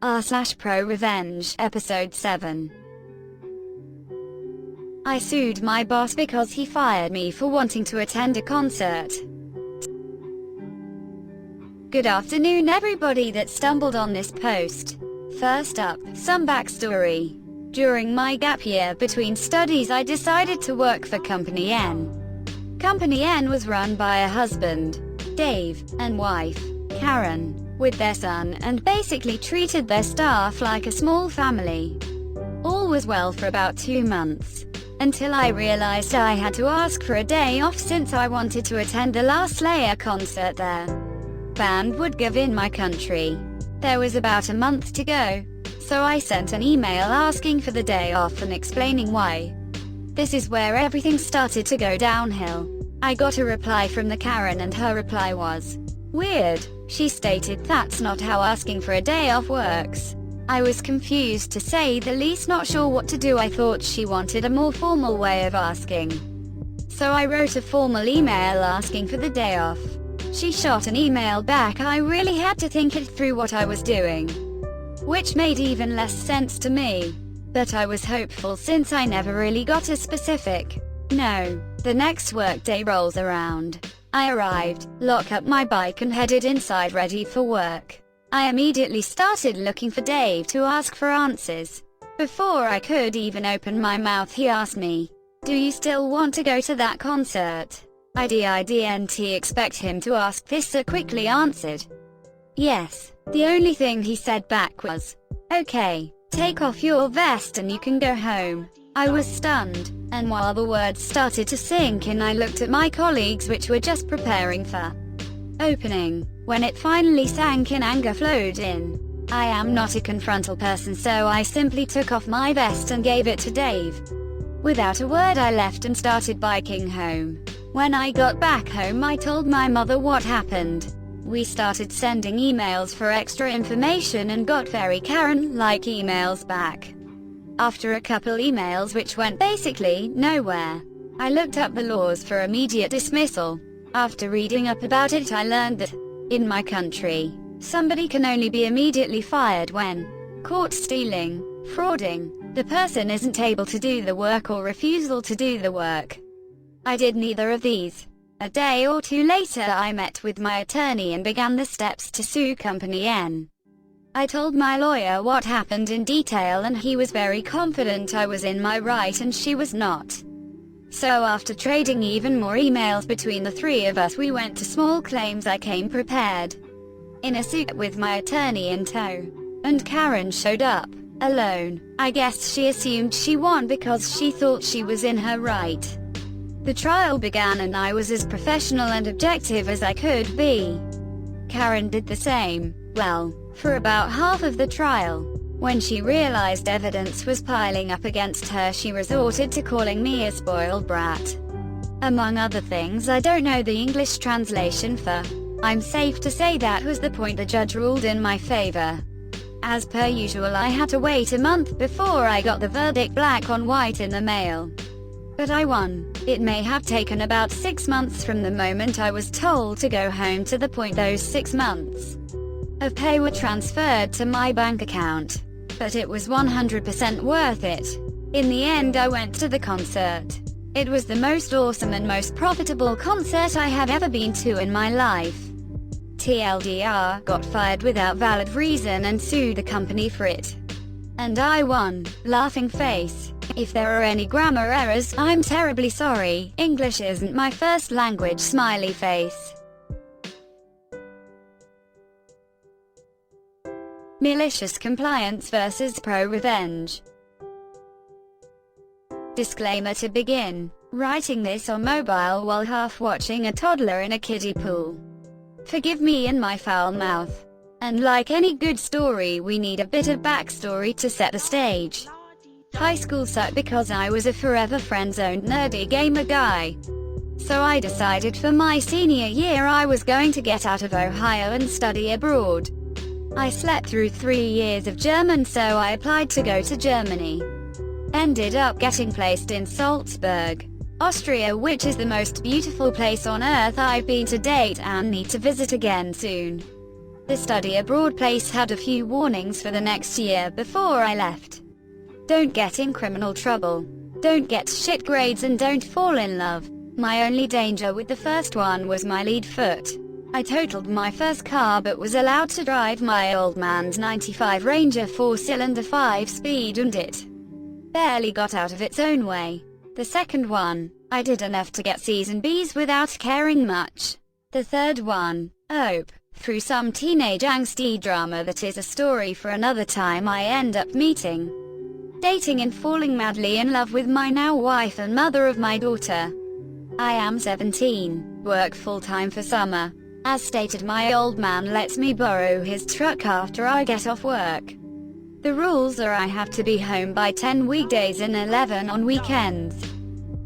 r/ProRevenge, Episode 7. I sued my boss because he fired me for wanting to attend a concert. Good afternoon everybody that stumbled on this post. First up, some backstory. During my gap year between studies I decided to work for Company N. Company N was run by a husband, Dave, and wife, Karen, with their son, and basically treated their staff like a small family. All was well for about 2 months, until I realized I had to ask for a day off since I wanted to attend the last Slayer concert their band would give in my country. There was about a month to go, so I sent an email asking for the day off and explaining why. This is where everything started to go downhill. I got a reply from the Karen and her reply was weird. She stated that's not how asking for a day off works. I was confused to say the least, not sure what to do. I thought she wanted a more formal way of asking. So I wrote a formal email asking for the day off. She shot an email back. I really had to think it through what I was doing, which made even less sense to me. But I was hopeful since I never really got a specific no. The next workday rolls around. I arrived, locked up my bike and headed inside ready for work. I immediately started looking for Dave to ask for answers. Before I could even open my mouth he asked me, "Do you still want to go to that concert?" I didn't expect him to ask this, so quickly answered, "Yes." The only thing he said back was, "Okay, take off your vest and you can go home." I was stunned, and while the words started to sink in I looked at my colleagues which were just preparing for opening. When it finally sank in, anger flowed in. I am not a confrontal person, so I simply took off my vest and gave it to Dave. Without a word I left and started biking home. When I got back home I told my mother what happened. We started sending emails for extra information and got very Karen-like emails back. After a couple emails which went basically nowhere, I looked up the laws for immediate dismissal. After reading up about it I learned that, in my country, somebody can only be immediately fired when caught stealing, frauding, the person isn't able to do the work, or refusal to do the work. I did neither of these. A day or two later I met with my attorney and began the steps to sue Company N. I told my lawyer what happened in detail and he was very confident I was in my right and she was not. So after trading even more emails between the three of us we went to small claims. I came prepared in a suit with my attorney in tow. And Karen showed up, alone. I guess she assumed she won because she thought she was in her right. The trial began and I was as professional and objective as I could be. Karen did the same. Well, for about half of the trial. When she realized evidence was piling up against her she resorted to calling me a spoiled brat. Among other things, I don't know the English translation for "I'm safe to say." That was the point. The judge ruled in my favor. As per usual I had to wait a month before I got the verdict black on white in the mail. But I won. It may have taken about 6 months from the moment I was told to go home to the point those 6 months of pay were transferred to my bank account. But it was 100% worth it. In the end I went to the concert. It was the most awesome and most profitable concert I have ever been to in my life. TLDR, got fired without valid reason and sued the company for it. And I won. Laughing face. If there are any grammar errors, I'm terribly sorry. English isn't my first language. Smiley face. Malicious compliance versus ProRevenge. Disclaimer to begin. Writing this on mobile while half watching a toddler in a kiddie pool. Forgive me and my foul mouth. And like any good story we need a bit of backstory to set the stage. High school sucked because I was a forever friend-zoned nerdy gamer guy. So I decided for my senior year I was going to get out of Ohio and study abroad. I slept through 3 years of German, so I applied to go to Germany. Ended up getting placed in Salzburg, Austria, which is the most beautiful place on earth I've been to date and need to visit again soon. The study abroad place had a few warnings for the next year before I left. Don't get in criminal trouble. Don't get shit grades and don't fall in love. My only danger with the first one was my lead foot. I totaled my first car but was allowed to drive my old man's 95 Ranger 4-cylinder 5-speed and it barely got out of its own way. The second one, I did enough to get C's and B's without caring much. The third one, through some teenage angsty drama that is a story for another time, I end up meeting, dating and falling madly in love with my now wife and mother of my daughter. I am 17, work full-time for summer. As stated, my old man lets me borrow his truck after I get off work. The rules are I have to be home by 10 weekdays and 11 on weekends.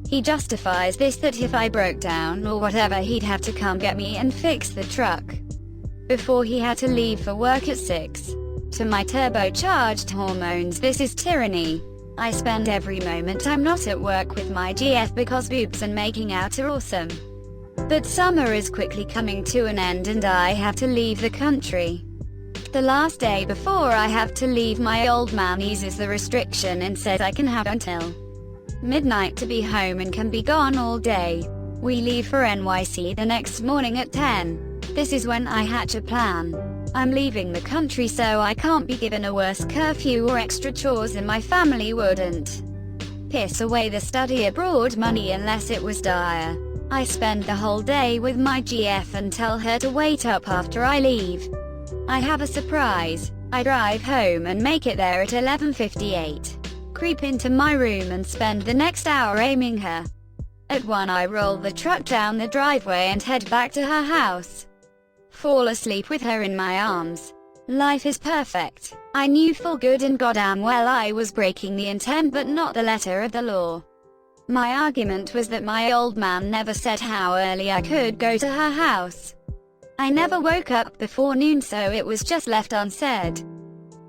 He justifies this that if I broke down or whatever he'd have to come get me and fix the truck before he had to leave for work at 6. To my turbocharged hormones, this is tyranny. I spend every moment I'm not at work with my GF because boobs and making out are awesome. But summer is quickly coming to an end and I have to leave the country. The last day before I have to leave, my old man eases the restriction and says I can have until midnight to be home and can be gone all day. We leave for NYC the next morning at 10. This is when I hatch a plan. I'm leaving the country so I can't be given a worse curfew or extra chores, and my family wouldn't piss away the study abroad money unless it was dire. I spend the whole day with my GF and tell her to wait up after I leave. I have a surprise. I drive home and make it there at 11:58. Creep into my room and spend the next hour aiming her. At 1 I roll the truck down the driveway and head back to her house. Fall asleep with her in my arms. Life is perfect. I knew full good and goddamn well I was breaking the intent but not the letter of the law. My argument was that my old man never said how early I could go to her house. I never woke up before noon, so it was just left unsaid.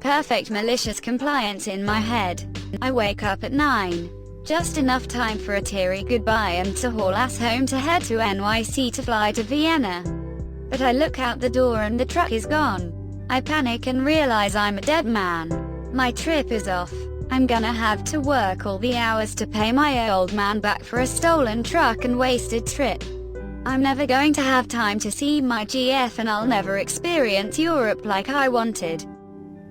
Perfect malicious compliance in my head. I wake up at 9. Just enough time for a teary goodbye and to haul ass home to head to NYC to fly to Vienna. But I look out the door and the truck is gone. I panic and realize I'm a dead man. My trip is off. I'm gonna have to work all the hours to pay my old man back for a stolen truck and wasted trip. I'm never going to have time to see my GF and I'll never experience Europe like I wanted.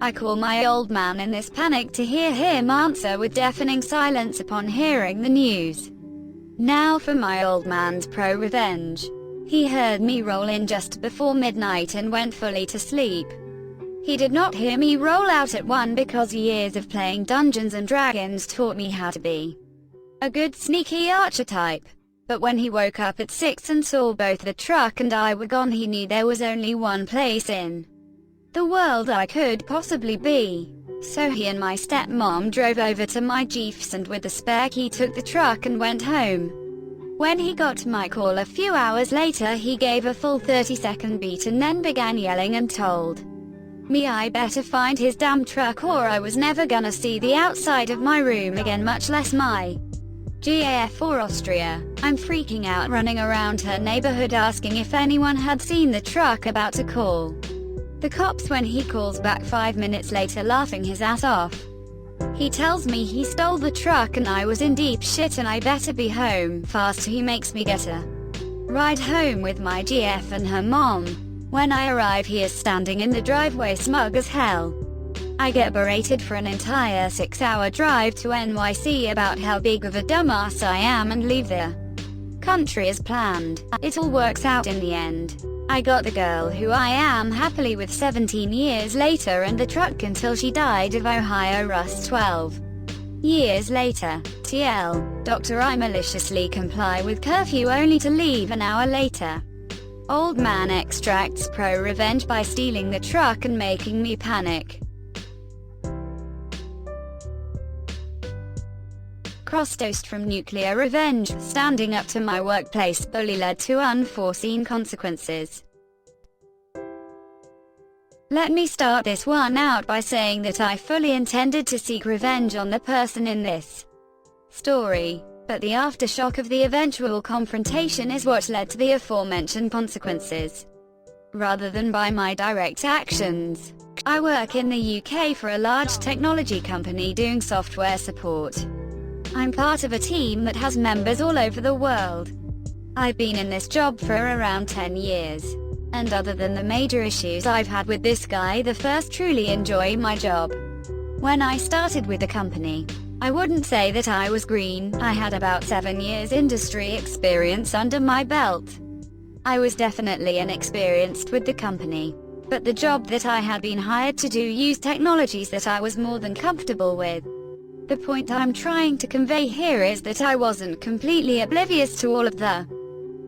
I call my old man in this panic to hear him answer with deafening silence upon hearing the news. Now for my old man's ProRevenge. He heard me roll in just before midnight and went fully to sleep. He did not hear me roll out at 1 because years of playing Dungeons and Dragons taught me how to be a good sneaky archetype. But when he woke up at 6 and saw both the truck and I were gone, he knew there was only one place in the world I could possibly be. So he and my stepmom drove over to my Jeeps and with the spare key took the truck and went home. When he got my call a few hours later, he gave a full 30-second beat and then began yelling and told me I better find his damn truck or I was never gonna see the outside of my room again, much less my GAF or Austria. I'm freaking out, running around her neighborhood asking if anyone had seen the truck, about to call the cops when he calls back 5 minutes later laughing his ass off. He tells me he stole the truck and I was in deep shit and I better be home fast. He makes me get a ride home with my GF and her mom. When I arrive, he is standing in the driveway smug as hell. I get berated for an entire 6-hour drive to NYC about how big of a dumbass I am and leave the country as planned. It all works out in the end. I got the girl who I am happily with 17 years later and the truck until she died of Ohio rust 12 years later. TL. Doctor, I maliciously comply with curfew only to leave an hour later. Old man extracts ProRevenge by stealing the truck and making me panic. Cross-dosed from nuclear revenge, standing up to my workplace bully led to unforeseen consequences. Let me start this one out by saying that I fully intended to seek revenge on the person in this story, but the aftershock of the eventual confrontation is what led to the aforementioned consequences. rather than by my direct actions. I work in the UK for a large technology company doing software support. I'm part of a team that has members all over the world. I've been in this job for around 10 years. And other than the major issues I've had with this guy, the first truly enjoy my job. When I started with the company, I wouldn't say that I was green. I had about 7 years industry experience under my belt. I was definitely inexperienced with the company. But the job that I had been hired to do used technologies that I was more than comfortable with. The point I'm trying to convey here is that I wasn't completely oblivious to all of the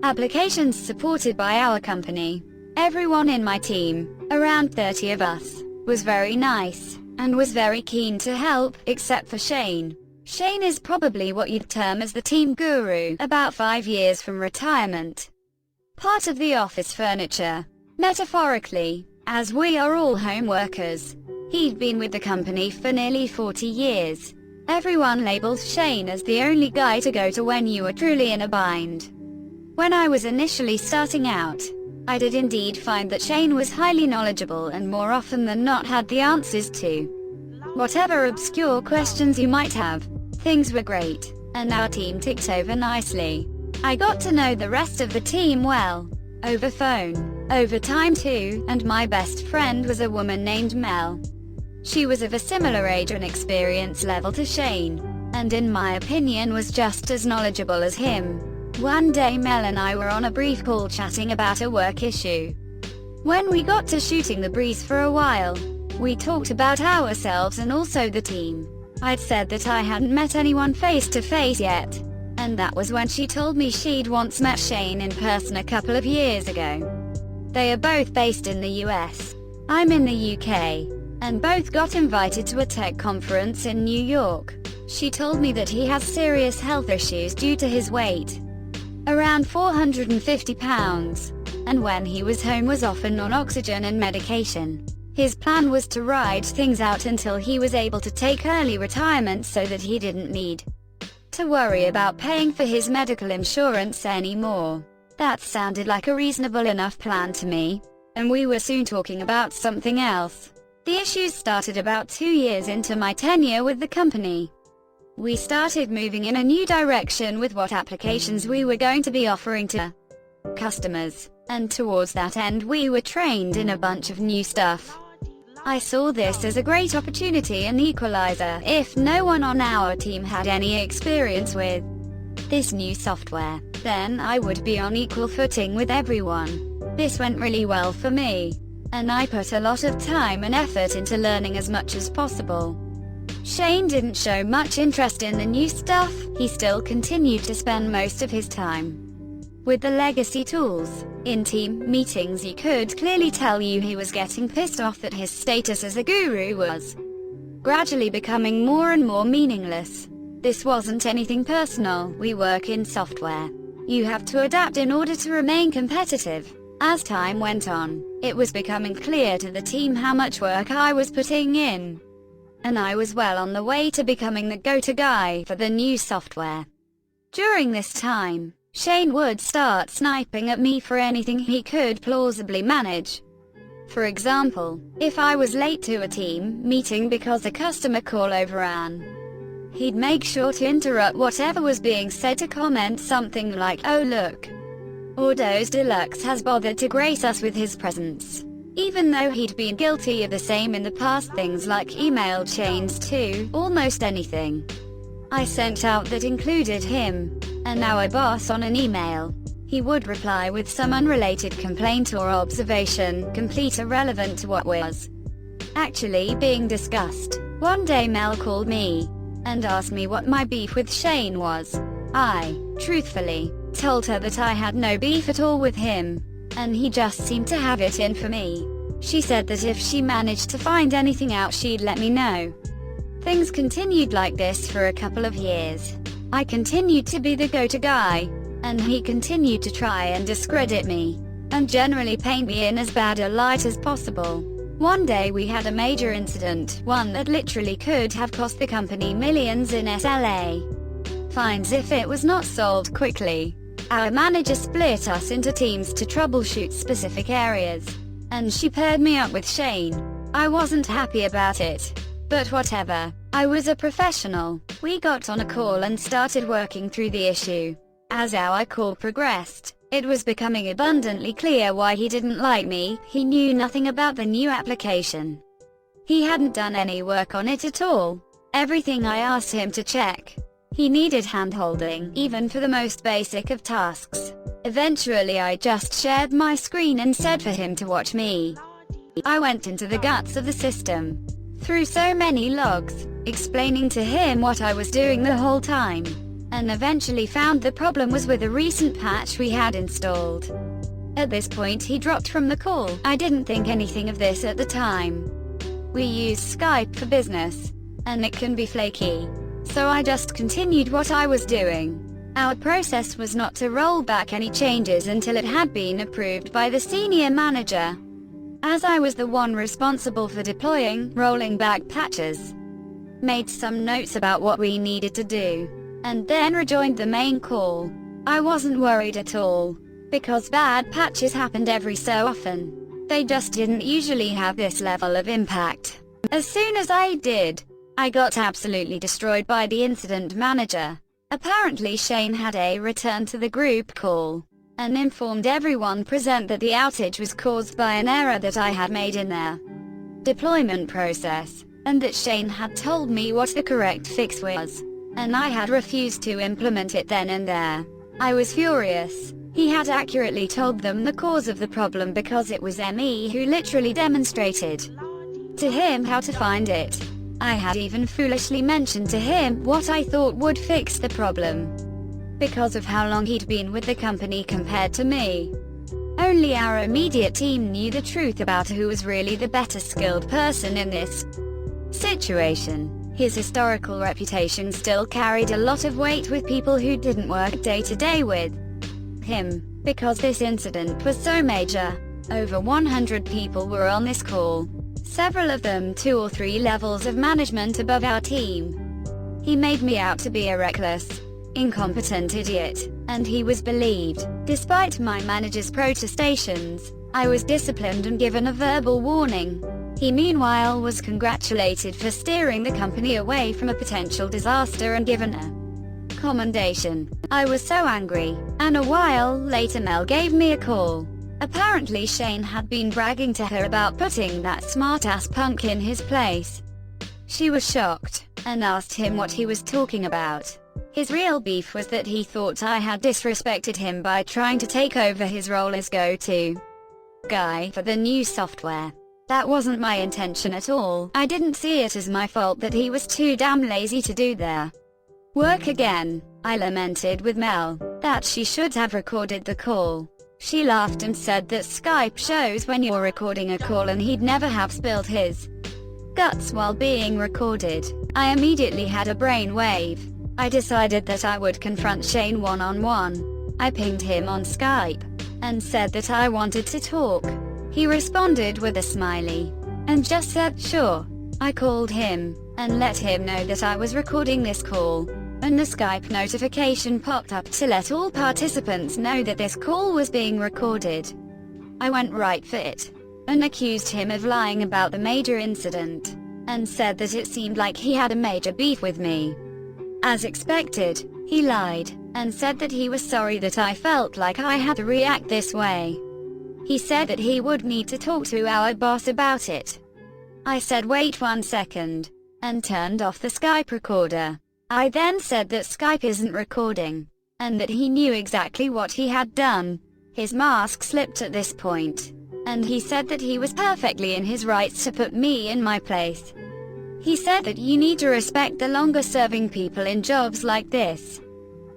applications supported by our company. Everyone in my team, around 30 of us, was very nice, and was very keen to help, except for Shane. Shane is probably what you'd term as the team guru, about 5 years from retirement. Part of the office furniture, metaphorically, as we are all home workers. He'd been with the company for nearly 40 years. Everyone labels Shane as the only guy to go to when you are truly in a bind. When I was initially starting out, I did indeed find that Shane was highly knowledgeable and more often than not had the answers to whatever obscure questions you might have. Things were great, and our team ticked over nicely. I got to know the rest of the team well, over phone, over time too, and my best friend was a woman named Mel. She was of a similar age and experience level to Shane, and in my opinion was just as knowledgeable as him. One day Mel and I were on a brief call chatting about a work issue. When we got to shooting the breeze for a while, we talked about ourselves and also the team. I'd said that I hadn't met anyone face to face yet, and that was when she told me she'd once met Shane in person a couple of years ago. They are both based in the US. I'm in the UK, and both got invited to a tech conference in New York. She told me that he has serious health issues due to his weight, around 450 pounds, and when he was home was often on oxygen and medication. His plan was to ride things out until he was able to take early retirement so that he didn't need to worry about paying for his medical insurance anymore. That sounded like a reasonable enough plan to me, and we were soon talking about something else. The issues started about 2 years into my tenure with the company. We started moving in a new direction with what applications we were going to be offering to customers, and towards that end we were trained in a bunch of new stuff. I saw this as a great opportunity and equalizer. If no one on our team had any experience with this new software, then I would be on equal footing with everyone. This went really well for me, and I put a lot of time and effort into learning as much as possible. Shane didn't show much interest in the new stuff. He still continued to spend most of his time with the legacy tools. In team meetings you could clearly tell he was getting pissed off that his status as a guru was gradually becoming more and more meaningless. This wasn't anything personal. We work in software. You have to adapt in order to remain competitive. As time went on, it was becoming clear to the team how much work I was putting in, and I was well on the way to becoming the go-to guy for the new software. During this time, Shane would start sniping at me for anything he could plausibly manage. For example, if I was late to a team meeting because a customer call overran, he'd make sure to interrupt whatever was being said to comment something like, "Oh look, Ordos Deluxe has bothered to grace us with his presence," even though he'd been guilty of the same in the past. Things like email chains to almost anything I sent out that included him and our boss on an email. He would reply with some unrelated complaint or observation, complete irrelevant to what was actually being discussed. One day Mel called me and asked me what my beef with Shane was. I, truthfully, told her that I had no beef at all with him, and he just seemed to have it in for me. She said that if she managed to find anything out she'd let me know. Things continued like this for a couple of years. I continued to be the go-to guy, and he continued to try and discredit me, and generally paint me in as bad a light as possible. One day we had a major incident, one that literally could have cost the company millions in SLA fines if it was not solved quickly. Our manager split us into teams to troubleshoot specific areas, and she paired me up with Shane. I wasn't happy about it, but whatever. I was a professional. We got on a call and started working through the issue. As our call progressed, it was becoming abundantly clear why he didn't like me. He knew nothing about the new application. He hadn't done any work on it at all. Everything I asked him to check, he needed hand-holding, even for the most basic of tasks. Eventually I just shared my screen and said for him to watch me. I went into the guts of the system, through so many logs, explaining to him what I was doing the whole time, and eventually found the problem was with a recent patch we had installed. At this point he dropped from the call. I didn't think anything of this at the time. We use Skype for business, and it can be flaky, so I just continued what I was doing. Our process was not to roll back any changes until it had been approved by the senior manager, as I was the one responsible for deploying, rolling back patches. Made some notes about what we needed to do, and then rejoined the main call. I wasn't worried at all, because bad patches happened every so often. They just didn't usually have this level of impact. As soon as I did, I got absolutely destroyed by the incident manager. Apparently Shane had a return to the group call, and informed everyone present that the outage was caused by an error that I had made in their deployment process, and that Shane had told me what the correct fix was, and I had refused to implement it then and there. I was furious. He had accurately told them the cause of the problem because it was me who literally demonstrated to him how to find it. I had even foolishly mentioned to him what I thought would fix the problem, because of how long he'd been with the company compared to me. Only our immediate team knew the truth about who was really the better skilled person in this situation. His historical reputation still carried a lot of weight with people who didn't work day to day with him, because this incident was so major. Over 100 people were on this call, several of them 2 or 3 levels of management above our team. He made me out to be a reckless, incompetent idiot, and he was believed. Despite my manager's protestations, I was disciplined and given a verbal warning. He meanwhile was congratulated for steering the company away from a potential disaster and given a commendation. I was so angry, and a while later Mel gave me a call. Apparently Shane had been bragging to her about putting that smart-ass punk in his place. She was shocked, and asked him what he was talking about. His real beef was that he thought I had disrespected him by trying to take over his role as go-to guy for the new software. That wasn't my intention at all. I didn't see it as my fault that he was too damn lazy to do their work again. I lamented with Mel that she should have recorded the call. She laughed and said that Skype shows when you're recording a call, and he'd never have spilled his guts while being recorded. I immediately had a brainwave. I decided that I would confront Shane one-on-one. I pinged him on Skype, and said that I wanted to talk. He responded with a smiley, and just said, sure. I called him, and let him know that I was recording this call, and the Skype notification popped up to let all participants know that this call was being recorded. I went right for it, and accused him of lying about the major incident, and said that it seemed like he had a major beef with me. As expected, he lied, and said that he was sorry that I felt like I had to react this way. He said that he would need to talk to our boss about it. I said wait 1 second, and turned off the Skype recorder. I then said that Skype isn't recording, and that he knew exactly what he had done. His mask slipped at this point, and he said that he was perfectly in his rights to put me in my place. He said that you need to respect the longer-serving people in jobs like this,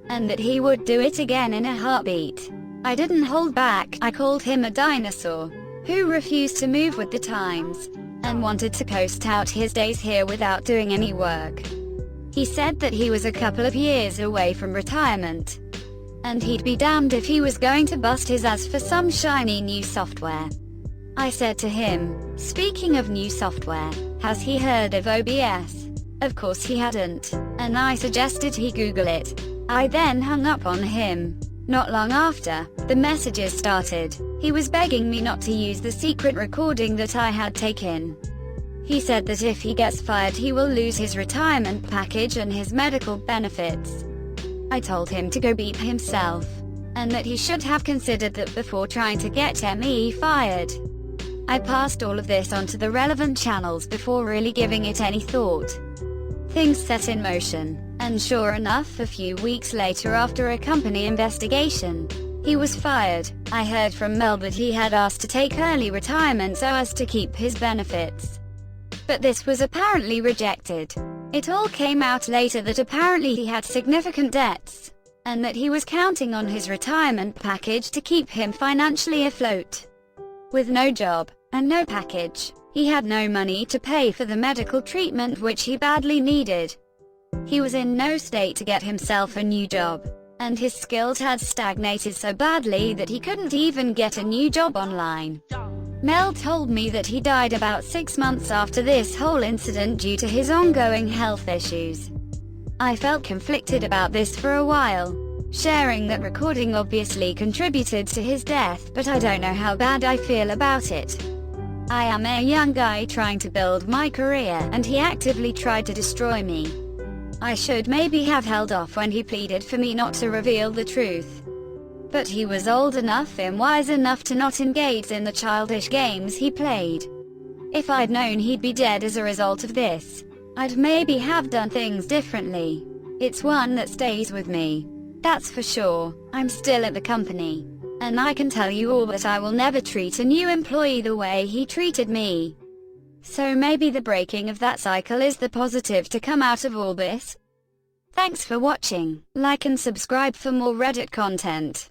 and that he would do it again in a heartbeat. I didn't hold back. I called him a dinosaur, who refused to move with the times, and wanted to coast out his days here without doing any work. He said that he was a couple of years away from retirement, and he'd be damned if he was going to bust his ass for some shiny new software. I said to him, speaking of new software, has he heard of OBS? Of course he hadn't, and I suggested he Google it. I then hung up on him. Not long after, the messages started. He was begging me not to use the secret recording that I had taken. He said that if he gets fired he will lose his retirement package and his medical benefits. I told him to go beat himself, and that he should have considered that before trying to get me fired. I passed all of this on to the relevant channels before really giving it any thought. Things set in motion, and sure enough, a few weeks later, after a company investigation, he was fired. I heard from Mel that he had asked to take early retirement so as to keep his benefits. But this was apparently rejected. It all came out later that apparently he had significant debts, and that he was counting on his retirement package to keep him financially afloat. With no job, and no package, he had no money to pay for the medical treatment which he badly needed. He was in no state to get himself a new job, and his skills had stagnated so badly that he couldn't even get a new job online. Mel told me that he died about 6 months after this whole incident due to his ongoing health issues. I felt conflicted about this for a while. Sharing that recording obviously contributed to his death, but I don't know how bad I feel about it. I am a young guy trying to build my career, and he actively tried to destroy me. I should maybe have held off when he pleaded for me not to reveal the truth. But he was old enough and wise enough to not engage in the childish games he played. If I'd known he'd be dead as a result of this, I'd maybe have done things differently. It's one that stays with me. That's for sure. I'm still at the company, and I can tell you all that I will never treat a new employee the way he treated me. So maybe the breaking of that cycle is the positive to come out of all this. Thanks for watching. Like and subscribe for more Reddit content.